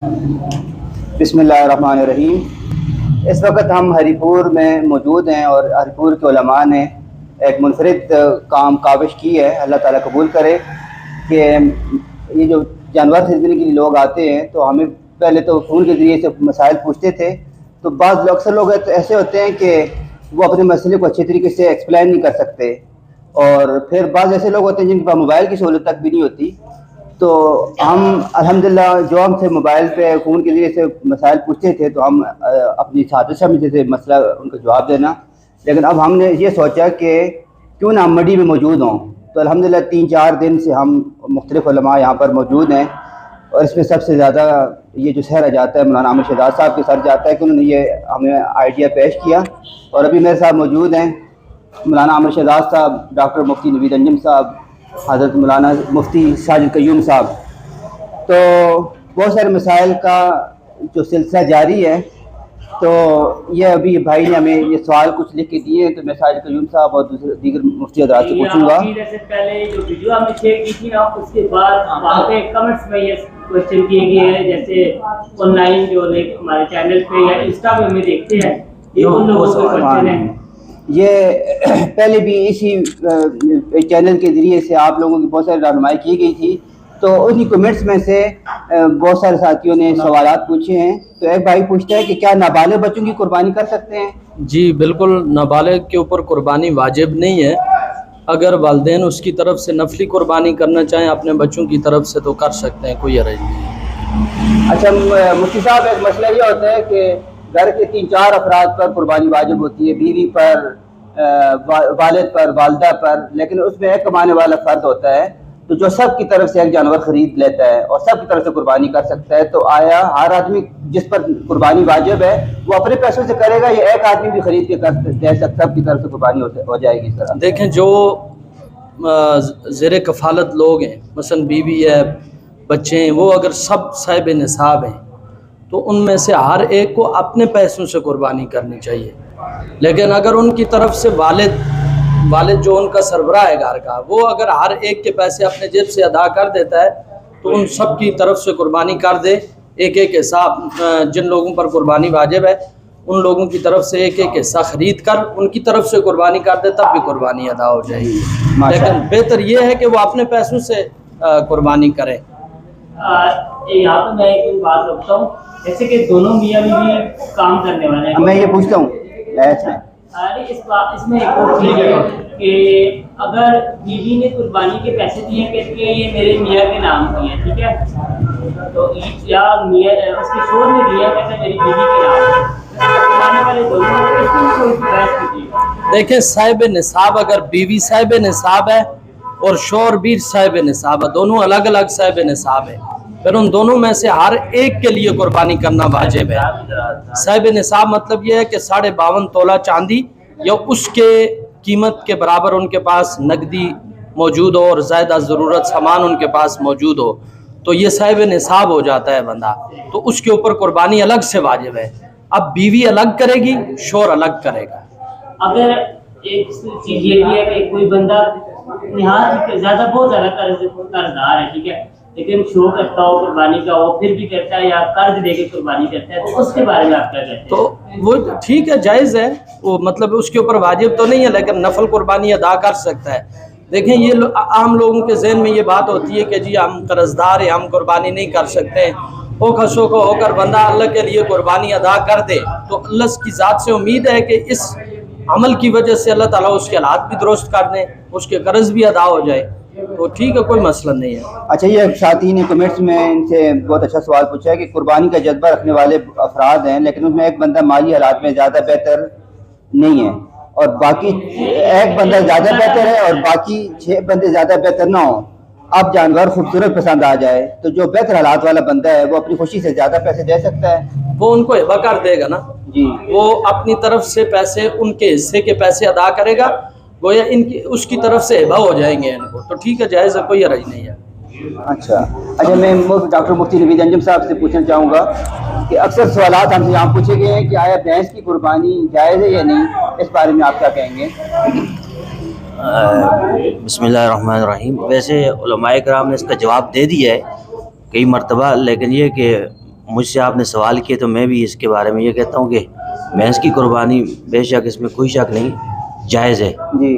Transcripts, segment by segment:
بسم اللہ الرحمن الرحیم۔ اس وقت ہم ہری پور میں موجود ہیں اور ہری پور کے علماء نے ایک منفرد کاوش کی ہے، اللہ تعالیٰ قبول کرے، کہ یہ جو جانور خریدنے کے لیے لوگ آتے ہیں تو ہمیں پہلے تو فون کے ذریعے سے مسائل پوچھتے تھے، تو اکثر لوگ ایسے ہوتے ہیں کہ وہ اپنے مسئلے کو اچھے طریقے سے ایکسپلین نہیں کر سکتے، اور پھر بعض ایسے لوگ ہوتے ہیں جن کے پاس موبائل کی سہولت تک بھی نہیں ہوتی، تو ہم الحمدللہ جو ہم سے موبائل پہ فون کے ذریعے سے مسائل پوچھتے تھے تو ہم اپنی سازشہ میں جیسے مسئلہ ان کا جواب دینا، لیکن اب ہم نے یہ سوچا کہ کیوں نہ ہم منڈی میں موجود ہوں، تو الحمدللہ 3-4 دن سے ہم مختلف علماء یہاں پر موجود ہیں، اور اس میں سب سے زیادہ یہ جو سہرا جاتا ہے مولانا عامر شہزاد صاحب کے سر جاتا ہے کہ انہوں نے یہ ہمیں آئیڈیا پیش کیا، اور ابھی میرے ساتھ موجود ہیں مولانا عامر شہزاد صاحب، ڈاکٹر مفتی نوید انجم صاحب، حضرت مولانا مفتی ساجد قیوم صاحب۔ تو بہت سارے مسائل کا جو سلسلہ جاری ہے، تو یہ ابھی بھائی نے ہمیں یہ سوال کچھ لکھ کے دیے ہیں، تو میں ساجد قیوم صاحب اور دیگر مفتی حضرات سے پوچھوں گا۔ سے پہلے جو ویڈیو ہم نے شیئر کی تھی نا، اس کے بعد وہاں پہ کمنٹس میں یہ کوشچن کیے گئے ہیں، جیسے آن لائن جو ہمارے چینل پہ یا انسٹا پہ ہمیں دیکھتے ہیں، یہ ان لوگوں کو کوشچن ہے۔ یہ پہلے بھی اسی چینل کے ذریعے سے آپ لوگوں کی بہت ساری رہنمائی کی گئی تھی، تو انہی کمنٹس میں سے بہت سارے ساتھیوں نے سوالات پوچھے ہیں۔ تو ایک بھائی پوچھتا ہے کہ کیا نابالغ بچوں کی قربانی کر سکتے ہیں؟ جی بالکل، نابالغ کے اوپر قربانی واجب نہیں ہے، اگر والدین اس کی طرف سے نفلی قربانی کرنا چاہیں اپنے بچوں کی طرف سے تو کر سکتے ہیں، کوئی حرج نہیں۔ اچھا مفتی صاحب، ایک مسئلہ یہ ہوتا ہے کہ گھر کے 3-4 افراد پر قربانی واجب ہوتی ہے، بیوی پر، والد پر، والدہ پر، لیکن اس میں ایک کمانے والا فرد ہوتا ہے، تو جو سب کی طرف سے ایک جانور خرید لیتا ہے اور سب کی طرف سے قربانی کر سکتا ہے، تو آیا ہر آدمی جس پر قربانی واجب ہے وہ اپنے پیسوں سے کرے گا، یا ایک آدمی بھی خرید کے دے سکتا، سب کی طرف سے قربانی ہو جائے گی؟ اس طرح دیکھیں، جو زیر کفالت لوگ ہیں، مثلا بیوی ہے، بچے ہیں، وہ اگر سب صاحب نصاب ہیں تو ان میں سے ہر ایک کو اپنے پیسوں سے قربانی کرنی چاہیے، لیکن اگر ان کی طرف سے والد جو ان کا سربراہ ہے گھر کا، وہ اگر ہر ایک کے پیسے اپنے جیب سے ادا کر دیتا ہے تو ان سب کی طرف سے قربانی کر دے، ایک حصہ جن لوگوں پر قربانی واجب ہے ان لوگوں کی طرف سے ایک حصہ خرید کر ان کی طرف سے قربانی کر دے، تب بھی قربانی ادا ہو جائے گی، لیکن بہتر یہ ہے کہ وہ اپنے پیسوں سے قربانی کریں۔ یہاں پہ میں ایک بات رکھتا ہوں، جیسے کہ دونوں میاں بیوی کام کرنے والے ہیں، میں یہ پوچھتا ہوں اس میں ایک اور چیز ہے کہ اگر بیوی نے قربانی کے پیسے دیے کہ یہ میرے میاں کے نام کی ہے، ٹھیک ہے، تو یا میاں اس کے شوہر نے دیا کہ میری بیوی کے نام، دیکھیں صاحب نصاب، اگر بیوی صاحب نصاب ہے اور شوہر بھی صاحب نصاب ہے، دونوں الگ الگ صاحب نصاب ہے، پھر ان دونوں میں سے ہر ایک کے لیے قربانی کرنا واجب ہے۔ صاحب نصاب مطلب یہ ہے کہ 52.5 تولہ چاندی یا اس کے قیمت کے برابر ان کے پاس نقدی موجود ہو اور زائدہ ضرورت سامان ان کے پاس موجود ہو، تو یہ صاحب نصاب ہو جاتا ہے بندہ، تو اس کے اوپر قربانی الگ سے واجب ہے۔ اب بیوی الگ کرے گی، شوہر الگ کرے گا۔ اگر ایک چیز یہ بھی ہے کہ کوئی بندہ نہایت زیادہ بہت زیادہ قرضدار ہے، ٹھیک ہے، لیکن شو کرتا ہو قربانی کا، وہ پھر بھی کرتا ہے یا قرض دے کے قربانی کرتا ہے، تو اس کے بارے میں آپ کیا کہتے ہیں؟ تو وہ ٹھیک ہے، جائز ہے، وہ مطلب اس کے اوپر واجب تو نہیں ہے، لیکن نفل قربانی ادا کر سکتا ہے۔ دیکھیں، یہ عام لوگوں کے ذہن میں یہ بات ہوتی ہے کہ جی ہم قرضدار ہیں، ہم قربانی نہیں کر سکتے، خشوع ہو کر بندہ اللہ کے لیے قربانی ادا کر دے تو اللہ کی ذات سے امید ہے کہ اس عمل کی وجہ سے اللہ تعالیٰ اس کے حالات بھی درست کر دیں، اس کے قرض بھی ادا ہو جائے، تو ٹھیک ہے، کوئی مسئلہ نہیں ہے۔ اچھا، یہ ساتھی نے کمنٹس میں ان سے بہت اچھا سوال پوچھا ہے کہ قربانی کا جذبہ رکھنے والے افراد ہیں، لیکن ان میں ایک بندہ مالی حالات میں زیادہ بہتر نہیں ہے اور باقی ایک بندہ زیادہ بہتر ہے اور باقی 6 بندے زیادہ بہتر نہ ہوں، اب جانور خوبصورت پسند آ جائے تو جو بہتر حالات والا بندہ ہے وہ اپنی خوشی سے زیادہ پیسے دے سکتا ہے؟ وہ ان کو ہبہ کر دے گا نا جی، وہ اپنی طرف سے پیسے، ان کے حصے کے پیسے ادا کرے گا، گویا اس کی طرف سے ہبہ ہو جائیں گے ان کو، تو ٹھیک ہے، جائز ہے، کوئی حرج نہیں ہے۔ اچھا، میں ڈاکٹر مفتی نوید انجم صاحب سے پوچھنا چاہوں گا کہ اکثر سوالات ہم سے یہاں پوچھے گئے ہیں کہ آیا بھینس کی قربانی جائز ہے یا نہیں، اس بارے میں آپ کیا کہیں گے؟ بسم اللہ الرحمن الرحیم۔ ویسے علماء کرام نے اس کا جواب دے دیا ہے کئی مرتبہ، لیکن یہ کہ مجھ سے آپ نے سوال کیے تو میں بھی اس کے بارے میں یہ کہتا ہوں کہ بھینس کی قربانی بے شک اس میں کوئی شک نہیں جائز ہے، جی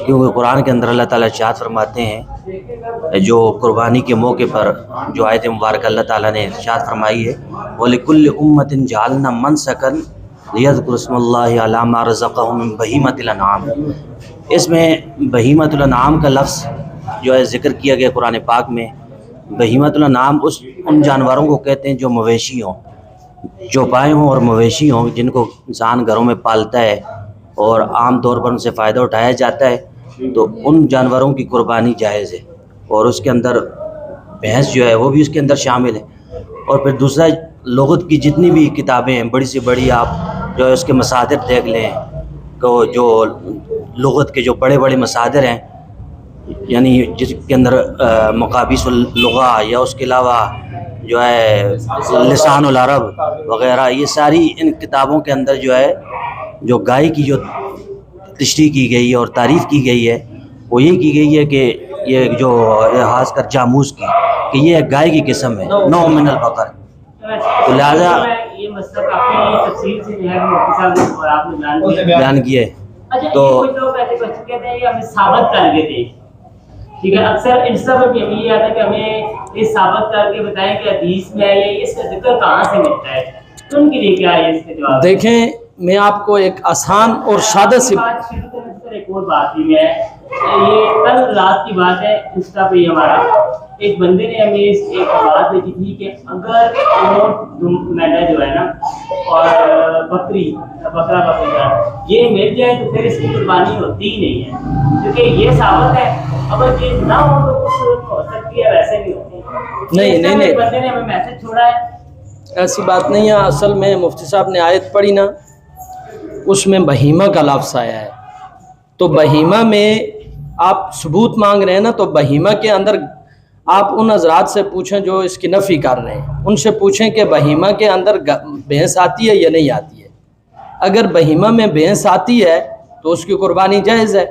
کیونکہ قرآن کے اندر اللہ تعالیٰ ارشاد فرماتے ہیں جو قربانی کے موقع پر جو آیت مبارکہ اللہ تعالیٰ نے ارشاد فرمائی ہے وَلِكُلِّ أُمَّةٍ جَعَلْنَا مَنْسَكًا لِيَذْكُرُوا اسْمَ اللَّهِ عَلَىٰ مَا رَزَقَهُم مِّن بَهِيمَةِ الْأَنْعَامِ، اس میں بہیمۃ الانعام کا لفظ جو ہے ذکر کیا گیا قرآن پاک میں۔ بہیمۃ الانعام ان جانوروں کو کہتے ہیں جو مویشی ہوں، چوپائے ہوں اور مویشی ہوں، جن کو انسان گھروں میں پالتا ہے اور عام طور پر ان سے فائدہ اٹھایا جاتا ہے، تو ان جانوروں کی قربانی جائز ہے، اور اس کے اندر بھینس جو ہے وہ بھی اس کے اندر شامل ہے۔ اور پھر دوسرا لغت کی جتنی بھی کتابیں ہیں بڑی سے بڑی، آپ جو ہے اس کے مصادر دیکھ لیں، تو جو لغت کے جو بڑے بڑے مصادر ہیں، یعنی جس کے اندر مقابیس اللغہ یا اس کے علاوہ جو ہے لسان العرب وغیرہ، یہ ساری ان کتابوں کے اندر جو ہے جو گائے کی جو تشریح کی گئی ہے اور تعریف کی گئی ہے وہ یہ کی گئی ہے کہ یہ جو خاص کر جاموس کی کہ یہ گائے کی قسم ہے، نوع من البقر، تو لہٰذا یہ مسئلہ کافی تفصیل سے جو ہے مفتی صاحب نے اور آپ نے بیان کیا ہے۔ اچھا تو یہ کچھ لوگ ایسے کہتے ہیں کہ ہمیں ثابت کر کے دیں، ٹھیک ہے، اکثر انسٹا پر بھی یہ آتا ہے کہ ہمیں یہ ثابت کر کے بتائیں کہ حدیث میں ہے یہ اس کا ذکر کہاں سے ملتا ہے، تو ان کے لیے کیا ہے اس کا جواب؟ دیکھیں میں آپ کو ایک آسان اور سادہ سی بات شروع کرنے سے ایک اور بات بھی ہے، یہ کل رات کی بات ہے، انسٹا پہ ہمارا ایک بندے نے ہمیں ایک بات بھیجی تھی کہ اگر اونٹ میڈا جو ہے نا اور بکرا یہ مل جائے تو پھر اس کی قربانی ہوتی ہی نہیں ہے، کیونکہ یہ ثابت ہے اگر یہ نہ ہو تو اس صورت ہو سکتی ہے، ویسے نہیں ہوتی۔ نہیں بندے نے ہمیں میسج چھوڑا ہے، ایسی بات نہیں ہے۔ اصل میں مفتی صاحب نے آیت پڑھی نا، اس میں بہیمہ کا لفظ آیا ہے، تو بہیمہ میں آپ ثبوت مانگ رہے ہیں نا، تو بہیمہ کے اندر آپ ان حضرات سے پوچھیں جو اس کی نفی کر رہے ہیں، ان سے پوچھیں کہ بہیمہ کے اندر بھینس آتی ہے یا نہیں آتی ہے۔ اگر بہیمہ میں بھینس آتی ہے تو اس کی قربانی جائز ہے۔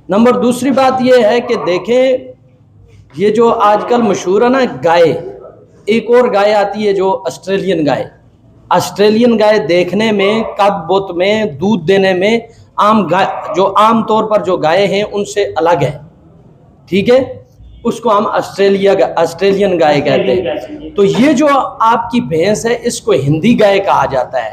نمبر دوسری بات یہ ہے کہ دیکھیں یہ جو آج کل مشہور ہے نا گائے، ایک اور گائے آتی ہے جو آسٹریلین گائے، آسٹریلین گائے دیکھنے میں قد بت میں دودھ دینے میں جو عام طور پر جو گائے ہیں ان سے الگ ہے، ٹھیک ہے، اس کو ہم آسٹریلین گائے کہتے ہیں۔ تو یہ جو آپ کی بھینس ہے اس کو ہندی گائے کہا جاتا ہے،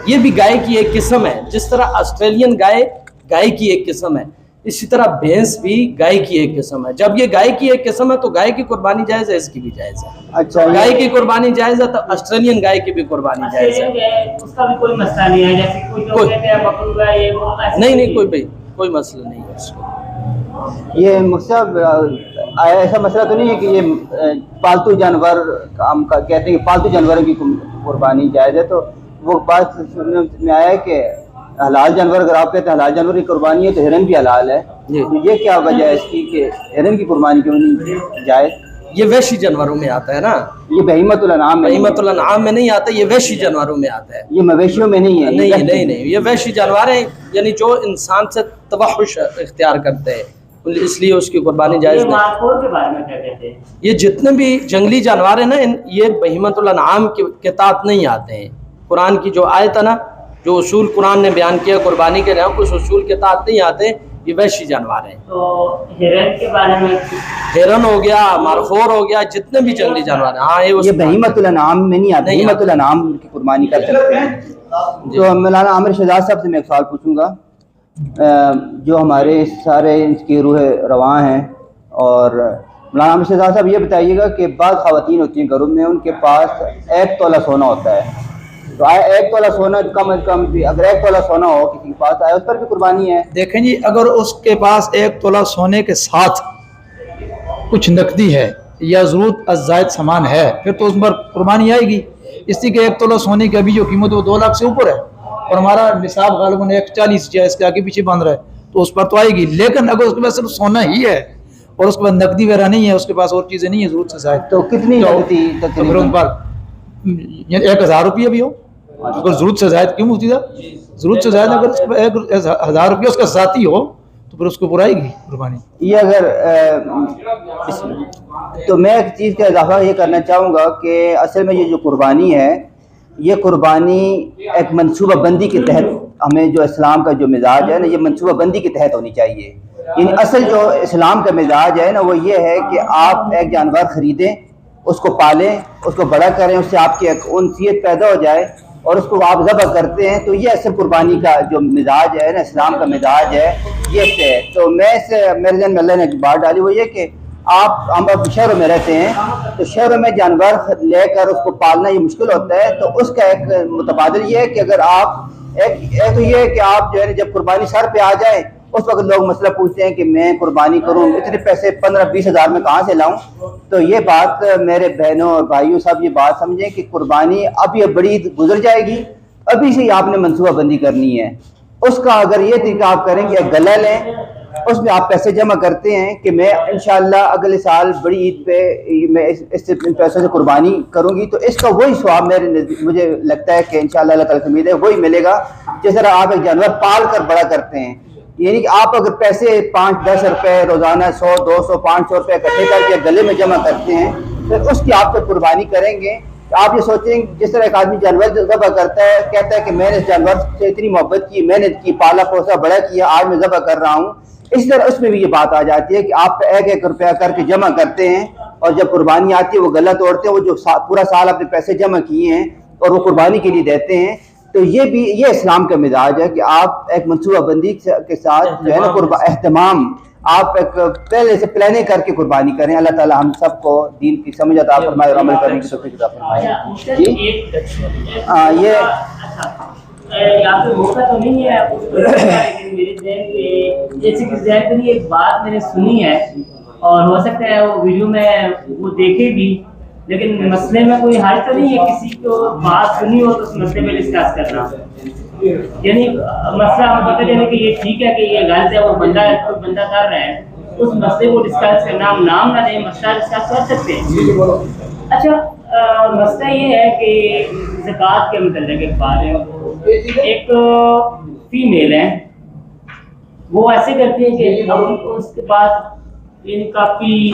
یہ بھی گائے کی ایک قسم ہے، جس طرح آسٹریلین گائے کی ایک قسم ہے، اسی طرح بھینس بھی گائے کی ایک قسم ہے۔ جب یہ گائے کی ایک قسم ہے تو گائے کی قربانی جائز ہے، اس کی بھی جائز ہے۔ اچھا، گائے کی قربانی جائز ہے تو آسٹریلین گائے کی بھی قربانی جائز ہے۔ اس کا بھی کوئی مسئلہ نہیں ہے، جیسے کوئی لوگ کہتے ہیں مکروہ ہے یہ وہ، نہیں کوئی مسئلہ نہیں ہے اس کو۔ یہ مصعب ایسا مسئلہ تو نہیں ہے کہ یہ پالتو جانور ہم کہتے ہیں کہ پالتو جانوروں کی قربانی جائز ہے، تو وہ بات سننے میں آیا ہے کہ حلال جانور، اگر آپ کہتے ہیں حلال جانور کی قربانی ہے تو ہرن بھی حلال ہے، یہ کیا وجہ ہے اس کی کہ ہرن کی قربانی کیوں نہیں جائز؟ یہ وحشی جانوروں میں آتا ہے نا، یہ بہیمۃ الانعام میں، بہیمۃ الانعام میں نہیں آتا، یہ وحشی جانوروں میں آتا ہے، یہ مویشیوں میں نہیں ہے۔ نہیں یہ وحشی جانور ہیں، یعنی جو انسان سے توحش اختیار کرتے ہیں، اس لیے اس کی قربانی جائز نہیں۔ مارکور کے بارے میں کیا کہتے ہیں؟ یہ جتنے بھی جنگلی جانور ہیں نا، یہ بہیمۃ الانعام کے تحت نہیں آتے ہیں۔ قرآن کی جو آیت ہے نا، جو اصول قرآن نے بیان کیا قربانی کے نام کچھ اصول کے تحت نہیں آتے، یہ وحشی جانور ہیں۔ تو ہرن کے بارے میں، ہرن ہو گیا، مارخور ہو گیا، جتنے بھی جنگلی جانور ہیں، ہاں یہ بہیمۃ الانعام میں نہیں آتے، بہیمۃ الانعام کی قربانی کر سکتے ہیں۔ تو مولانا عامر شہزاد صاحب سے میں ایک سوال پوچھوں گا، جو ہمارے سارے اس کی روح رواں ہیں، اور مولانا عامر شہزاد صاحب یہ بتائیے گا کہ بعض خواتین ہوتی ہیں گھروں میں، ان کے پاس 1 تولہ سونا ہوتا ہے، تو 1 تولہ سونا کم از کم بھی، اگر 1 تولہ سونا ہو کسی کے پاس آیا اس پر بھی قربانی ہے؟ دیکھیں جی، اگر اس کے پاس 1 تولہ سونے کے ساتھ کچھ نقدی ہے یا ضرورت زائد سامان ہے پھر تو اس پر قربانی آئے گی، اس لیے کہ 1 تولہ سونے کی ابھی جو قیمت ہے وہ 2 لاکھ سے اوپر ہے، اور ہمارا نصاب غالباً 140 ہے، اس کے آگے پیچھے بند رہا ہے تو اس پر تو آئے گی۔ لیکن اگر اس کے پاس صرف سونا ہی ہے اور اس کے پاس نقدی وغیرہ نہیں ہے، اس کے پاس اور چیزیں نہیں ہیں ضرورت سے زائد، تو کتنی نقدی تقریباً؟ 1000 روپیہ بھی ہو، اگر ضرورت سے زائد، کیوں مفتی صاحب ضرورت سے زائد، اگر 1000 روپیہ اس کا ذاتی ہو تو پھر اس کو پورائے گی قربانی؟ یہ اگر تو میں ایک چیز کا اضافہ یہ کرنا چاہوں گا کہ اصل میں یہ جو قربانی ہے، یہ قربانی ایک منصوبہ بندی کے تحت، ہمیں جو اسلام کا جو مزاج ہے نا، یہ منصوبہ بندی کے تحت ہونی چاہیے. یعنی اصل جو اسلام کا مزاج ہے نا وہ یہ ہے کہ آپ ایک جانور خریدیں، اس کو پالیں، اس کو بڑا کریں، اس سے آپ کی ایک انسیت پیدا ہو جائے اور اس کو آپ ذبح کرتے ہیں. تو یہ اصل قربانی کا جو مزاج ہے نا، اسلام کا مزاج ہے، یہ سے ہے. تو میں سے میرے ذہن میں اللہ نے ایک بات ڈالی، وہ یہ کہ ہم اب شہروں میں رہتے ہیں، تو شہروں میں جانور لے کر اس کو پالنا یہ مشکل ہوتا ہے. تو اس کا ایک متبادل یہ ہے کہ اگر آپ ایک تو یہ ہے کہ آپ جو ہے جب قربانی سر پہ آ جائے، اس وقت لوگ مسئلہ پوچھتے ہیں کہ میں قربانی کروں، اتنے پیسے 15-20 ہزار میں کہاں سے لاؤں. تو یہ بات میرے بہنوں اور بھائیوں صاحب یہ بات سمجھیں کہ قربانی اب یہ بڑی عید گزر جائے گی، ابھی سے ہی آپ نے منصوبہ بندی کرنی ہے. اس کا اگر یہ طریقہ آپ کریں کہ ایک گلہ لیں، اس میں آپ پیسے جمع کرتے ہیں کہ میں انشاءاللہ اگلے سال بڑی عید پہ میں اس سے ان پیسوں سے قربانی کروں گی، تو اس کا وہی ثواب مجھے لگتا ہے کہ انشاءاللہ اللہ تعالیٰ کی امید ہے وہی ملے گا جس طرح آپ ایک جانور پال کر بڑا کرتے ہیں. یعنی کہ آپ اگر پیسے 5-10 روپے روزانہ 100-200-500 روپے اکٹھے کر کے گلے میں جمع کرتے ہیں، پھر اس کی آپ سے قربانی کریں گے. آپ یہ سوچیں جس طرح ایک آدمی جانور ذبح کرتا ہے، کہتا ہے کہ میں نے اس جانور سے اتنی محبت کی، محنت کی، پالا پوسا بڑا کیا، آج میں ذبح کر رہا ہوں. اس طرح اس میں بھی یہ بات آ جاتی ہے کہ آپ ایک روپیہ کر کے جمع کرتے ہیں اور جب قربانی آتی ہے وہ گلہ توڑتے ہیں، وہ جو پورا سال اپنے پیسے جمع کیے ہیں اور وہ قربانی کے لیے دیتے ہیں. تو یہ اسلام کا مزاج ہے کہ آپ ایک منصوبہ بندی کے ساتھ جو ہے نا اہتمام، آپ ایک پہلے سے پلاننگ کر کے قربانی کریں. اللہ تعالیٰ ہم سب کو دین کی سمجھ عطا فرمائے اور عمل کرنے کی توفیق عطا فرمائے. جی یہ یہاں پہ موقع تو نہیں ہے، لیکن میرے ذہن پہ جیسے کہ ذہن پہ ایک بات میں نے سنی ہے اور ہو سکتا ہے وہ ویڈیو میں وہ دیکھے بھی، لیکن مسئلے میں کوئی حرج تو نہیں ہے کسی کو بات سنی ہو تو اس مسئلے میں ڈسکس کرنا. یعنی مسئلہ ہم پتہ چلے کہ یہ ٹھیک ہے کہ یہ غلط ہے، وہ بندہ کر رہا ہے، اس مسئلے کو ڈسکس کرنا، ہم نام نہ دیں، مسئلہ ڈسکس کر سکتے ہیں. اچھا مسئلہ یہ ہے کہ زکوٰۃ کے متعلق ایک بات ہے. ایک فیمیل ہے، وہ ایسے کرتی ہے کہ اس کے پاس کافی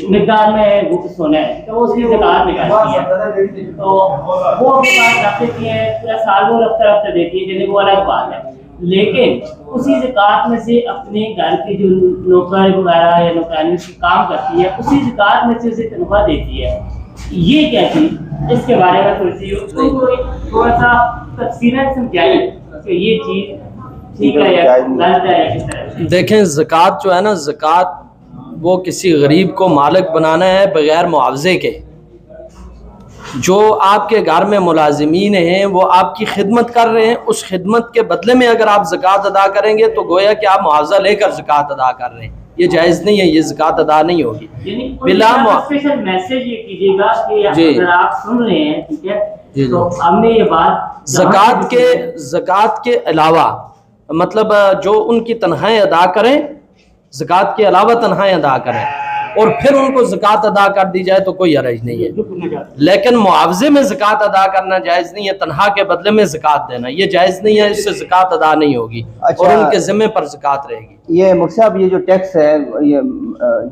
مقدار میں سونا ہے تو وہ اس کی زکوٰۃ نکالتی ہے، تو وہ اپنے پاس رکھ دیتی ہیں، پورا سال وہ رفتہ دیتی ہے، یعنی وہ الگ بات ہے. لیکن اسی زکوٰۃ میں سے اپنے گھر کے جو نوکر وغیرہ یا نوکرانی کی کام کرتی ہے، اسی زکوٰۃ میں سے اسے تنخواہ دیتی ہے. یہ کیا چیز، اس کے بارے میں تھوڑا سا تفصیلاً سمجھائیں کہ یہ چیز ٹھیک ہے یا غلط ہے یا کس طرح. دیکھیں زکوٰۃ جو ہے نا، زکوٰۃ وہ کسی غریب کو مالک بنانا ہے بغیر معاوضے کے. جو آپ کے گھر میں ملازمین ہیں وہ آپ کی خدمت کر رہے ہیں، اس خدمت کے بدلے میں اگر آپ زکوٰۃ ادا کریں گے تو گویا کہ آپ معاوضہ لے کر زکوٰۃ ادا کر رہے ہیں. یہ جائز نہیں ہے، یہ زکوٰۃ ادا نہیں ہوگی. بلا اسپیشل میسج یہ کیجیے گا کہ اگر آپ سن رہے ہیں، ٹھیک ہے، تو ہم نے یہ بات زکوٰۃ کے علاوہ مطلب جو ان کی تنخواہیں ادا کریں، زکوٰۃ کے علاوہ تنخواہیں ادا کریں اور پھر ان کو زکوٰۃ ادا کر دی جائے تو کوئی حرج نہیں ہے. لیکن معاوضے میں زکوٰۃ ادا کرنا جائز نہیں ہے، تنخواہ کے بدلے میں زکوٰۃ دینا یہ جائز نہیں ہے، اس سے زکوٰۃ ادا نہیں ہوگی اور ان کے ذمے پر زکوٰۃ رہے گی. یہ مفتی صاحب یہ جو ٹیکس ہے یہ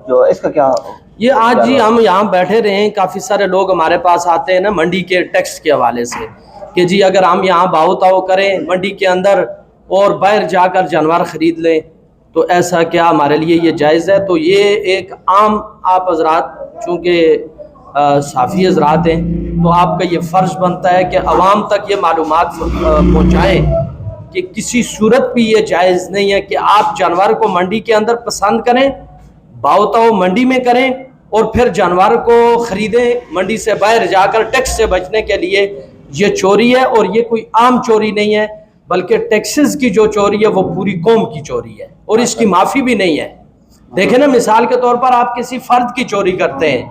جو اس کا کیا یہ آج جی ہم یہاں بیٹھے رہے ہیں، کافی سارے لوگ ہمارے پاس آتے ہیں نا منڈی کے ٹیکس کے حوالے سے کہ جی اگر ہم یہاں باؤ تاؤ کریں منڈی کے اندر اور باہر جا کر جانور خرید لیں تو ایسا کیا ہمارے لیے یہ جائز ہے. تو یہ ایک عام آپ حضرات چونکہ صحافی حضرات ہیں تو آپ کا یہ فرض بنتا ہے کہ عوام تک یہ معلومات پہنچائیں کہ کسی صورت بھی یہ جائز نہیں ہے کہ آپ جانور کو منڈی کے اندر پسند کریں، باؤ تاؤ منڈی میں کریں اور پھر جانور کو خریدیں منڈی سے باہر جا کر ٹیکس سے بچنے کے لیے. یہ چوری ہے اور یہ کوئی عام چوری نہیں ہے بلکہ ٹیکسز کی جو چوری ہے وہ پوری قوم کی چوری ہے اور اس کی معافی بھی نہیں ہے. دیکھیں نا مثال کے طور پر آپ کسی فرد کی چوری کرتے ہیں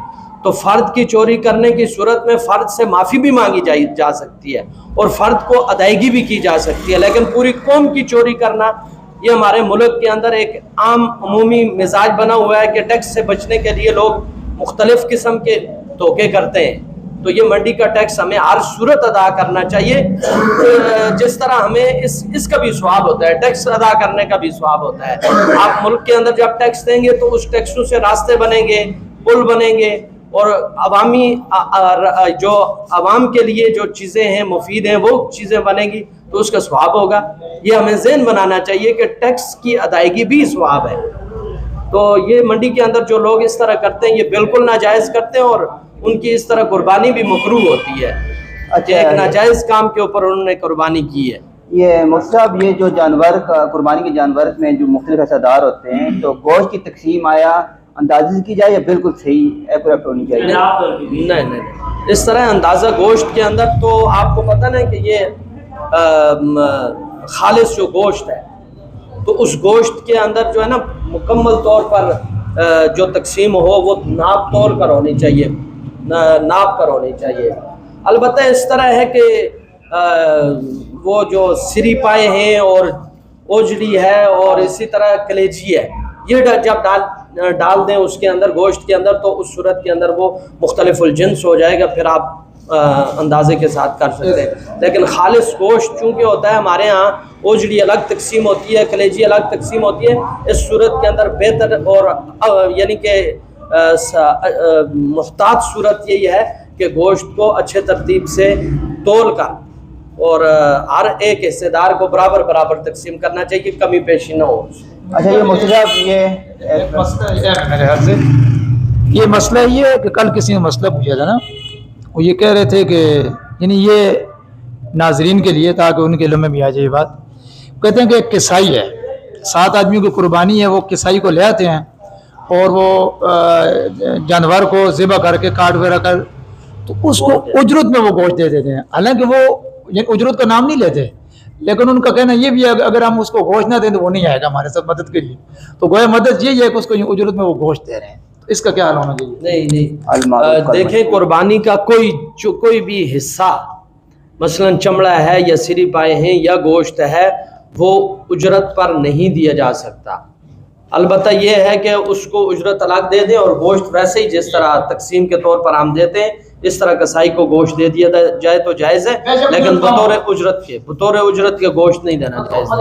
تو فرد کی چوری کرنے کی صورت میں فرد سے معافی بھی مانگی جا سکتی ہے اور فرد کو ادائیگی بھی کی جا سکتی ہے، لیکن پوری قوم کی چوری کرنا یہ ہمارے ملک کے اندر ایک عام عمومی مزاج بنا ہوا ہے کہ ٹیکس سے بچنے کے لیے لوگ مختلف قسم کے دھوکے کرتے ہیں. تو یہ منڈی کا ٹیکس ہمیں ہر صورت ادا کرنا چاہیے، جس طرح ہمیں اس کا بھی ثواب ہوتا ہے، ٹیکس ادا کرنے کا بھی ثواب ہوتا ہے۔ آپ ملک کے اندر جب ٹیکس دیں گے تو اس ٹیکسوں سے راستے بنیں گے، پل بنیں گے، اور جو عوام کے لیے جو چیزیں ہیں مفید ہیں وہ چیزیں بنیں گی تو اس کا ثواب ہوگا۔ یہ ہمیں ذہن بنانا چاہیے کہ ٹیکس کی ادائیگی بھی ثواب ہے۔ تو یہ منڈی کے اندر جو لوگ اس طرح کرتے ہیں یہ بالکل ناجائز کرتے ہیں، اور ان کی اس طرح قربانی بھی مکروہ ہوتی ہے۔ اچھا، ایک ناجائز کام کے اوپر انہوں نے قربانی کی ہے۔ یہ مفتی صاحب، یہ جو جانور کا قربانی کے جانور میں جو مختلف حصہ دار ہوتے ہیں، تو گوشت کی تقسیم آیا اندازے سے کی جائے یا بالکل صحیح ایکوریٹ ہونی چاہیے؟ نہیں، اس طرح اندازہ گوشت کے اندر تو آپ کو پتہ نا کہ یہ خالص جو گوشت ہے تو اس گوشت کے اندر جو ہے نا مکمل طور پر جو تقسیم ہو وہ ناپ طور پر ہونی چاہیے، ناپ پر ہونی چاہیے۔ البتہ اس طرح ہے کہ وہ جو سری پائے ہیں اور اوجڑی ہے اور اسی طرح کلیجی ہے، یہ جب ڈال دیں اس کے اندر گوشت کے اندر تو اس صورت کے اندر وہ مختلف الجنس ہو جائے گا، پھر آپ اندازے کے ساتھ کر سکتے ہیں۔ لیکن خالص گوشت چونکہ ہوتا ہے ہمارے ہاں اوجڑی الگ تقسیم ہوتی ہے، کلیجی الگ تقسیم ہوتی ہے، اس صورت کے اندر بہتر اور یعنی کہ محتاط صورت یہی ہے کہ گوشت کو اچھے ترتیب سے تول کر اور ہر ایک حصے دار کو برابر برابر تقسیم کرنا چاہیے، کمی پیشی نہ ہو۔ اچھا، یہ مفتی صاحب ایک مسئلہ یہ ہے میرے خیال سے، یہ مسئلہ یہ ہے کہ کل کسی نے مسئلہ پوچھا تھا نا، وہ یہ کہہ رہے تھے کہ یعنی یہ ناظرین کے لیے تاکہ ان کے علم میں بھی آ جائے یہ بات، کہتے ہیں کہ ایک کسائی ہے، 7 آدمیوں کی قربانی ہے، وہ کسائی کو لے آتے ہیں اور وہ جانور کو ذبح کر کے کاٹ وغیرہ کر تو اس کو اجرت میں وہ گوشت دے دیتے ہیں، حالانکہ وہ اجرت کا نام نہیں لیتے، لیکن ان کا کہنا یہ بھی ہے کہ اگر ہم اس کو گوشت نہ دیں تو وہ نہیں آئے گا ہمارے ساتھ مدد کے لیے، تو گویا مدد یہی ہے کہ اس کو اجرت میں وہ گوشت دے رہے ہیں، تو اس کا کیا حال ہونا چاہیے؟ نہیں، دیکھیں قربانی کا کوئی بھی حصہ مثلا چمڑا ہے یا سری پائے ہیں یا گوشت ہے وہ اجرت پر نہیں دیا جا سکتا۔ البتہ یہ ہے کہ اس کو اجرت الگ دے دیں اور گوشت ویسے ہی جس طرح تقسیم کے طور پر ہم دیتے ہیں اس طرح کسائی کو گوشت دے دیا جائے تو جائز ہے، لیکن بطور اجرت کے گوشت نہیں دینا جائز ہے۔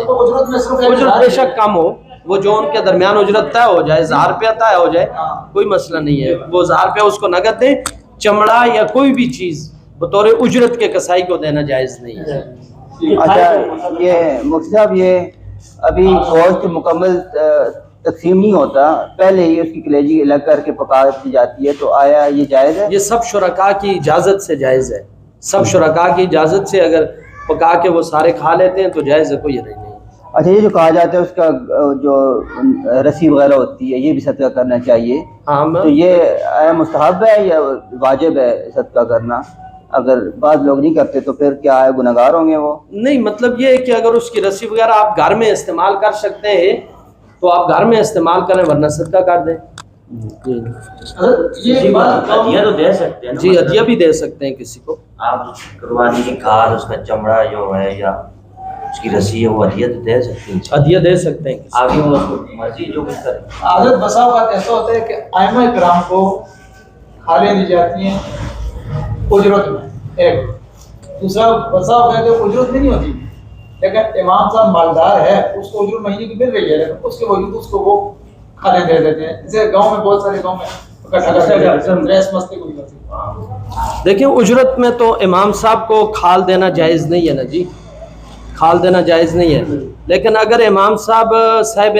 اجرت بے شک کم ہو، وہ جو ان کے درمیان اجرت طے ہو جائے، 1000 روپیہ طے ہو جائے، کوئی مسئلہ نہیں ہے، وہ 1000 روپیہ اس کو نقد دیں، چمڑا یا کوئی بھی چیز بطور اجرت کے کسائی کو دینا جائز نہیں ہے۔ اچھا، یہ مفتی صاحب، یہ ابھی گوشت مکمل تقسیم نہیں ہوتا، پہلے ہی اس کی کلیجی الگ کر کے پکا دی جاتی ہے، تو آیا یہ جائز ہے؟ یہ سب شرکاء کی اجازت سے جائز ہے، سب شرکاء کی اجازت سے اگر پکا کے وہ سارے کھا لیتے ہیں تو جائز ہے، کوئی حرج نہیں۔ اچھا، یہ جو کہا جاتا ہے اس کا جو رسی وغیرہ ہوتی ہے یہ بھی صدقہ کرنا چاہیے، تو یہ مستحب ہے یا واجب ہے صدقہ کرنا؟ اگر بعض لوگ نہیں کرتے تو پھر کیا ہے، گناہگار ہوں گے وہ؟ نہیں، مطلب یہ ہے کہ اگر اس کی رسی وغیرہ آپ گھر میں استعمال کر سکتے ہیں تو آپ گھر میں استعمال کریں، ورنہ صدقہ کر دیں۔ ہدیہ تو دے سکتے ہیں، جی ہدیہ بھی دے سکتے ہیں کسی کو۔ آپ قربانی کی کھال، اس کا چمڑا جو ہے یا اس کی رسی ہے وہ ہدیہ تو دے سکتے ہیں، ہدیہ دے سکتے ہیں، آگے وہ مرضی جو کچھ کرے۔ حضرت بسا اوقات ایسا ہوتا ہے کہ ائمہ کرام کو کھالیں دی جاتی ہیں اجرت میں، ایک دوسرا بسا اوقات اجرت میں نہیں ہوتی، لیکن امام صاحب مالدار ہے، اس کو اجرت مہینے کی مل رہی ہے، لیکن اس کے باوجود اس کو وہ کھالیں دے دیتے ہیں، جیسے گاؤں میں بہت سارے گاؤں میں دیکھیں اجرت میں تو امام صاحب کو کھال دینا جائز نہیں ہے نا جی، کھال دینا جائز نہیں ہے، لیکن اگر امام صاحب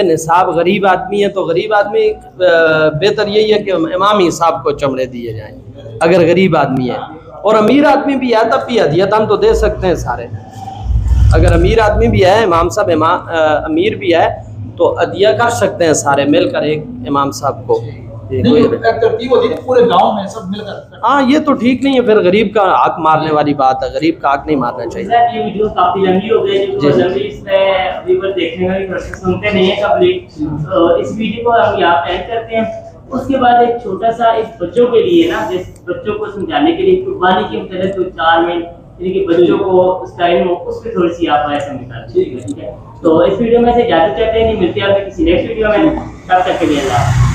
نصاب غریب آدمی ہے تو غریب آدمی بہتر یہی ہے کہ امام ہی صاحب کو چمڑے دیے جائیں اگر غریب آدمی ہے، اور امیر آدمی بھی ہے تب بھی ہدیہ ہم تو دے سکتے ہیں سارے، اگر امیر آدمی بھی ہے، امام صاحب امیر بھی ہے تو ہدیہ کر سکتے ہیں سارے مل کر ایک امام صاحب کو۔ ترتیب ہوتی ہے پورے گاؤں میں سب مل کر، ہاں یہ تو ٹھیک نہیں ہے، پھر غریب کا حق مارنے والی بات ہے، غریب کا حق نہیں مارنا چاہیے۔ یہ ویڈیو کافی لمبی ہو گئی جو لمبی اس میں ویور دیکھنے کا بھی پروسیس سنتے نہیں ہیں پبلک، اس ویڈیو کو ہم یہاں پہ اینڈ کرتے ہیں۔ اس کے بعد ایک چھوٹا سا اس بچوں کے لیے نا، جس بچوں کو سمجھانے کے لیے قربانی کے متعلق کوئی 4 منٹ یعنی کہ بچوں کو اس ٹائم اس پہ تھوڑی سی آپ ایسا مثال، ٹھیک ہے؟ تو اس ویڈیو میں سے اجازت چاہتے ہیں کہ ملتے ہیں آپ کسی نیکسٹ ویڈیو میں، تب تک کے لیے اللہ۔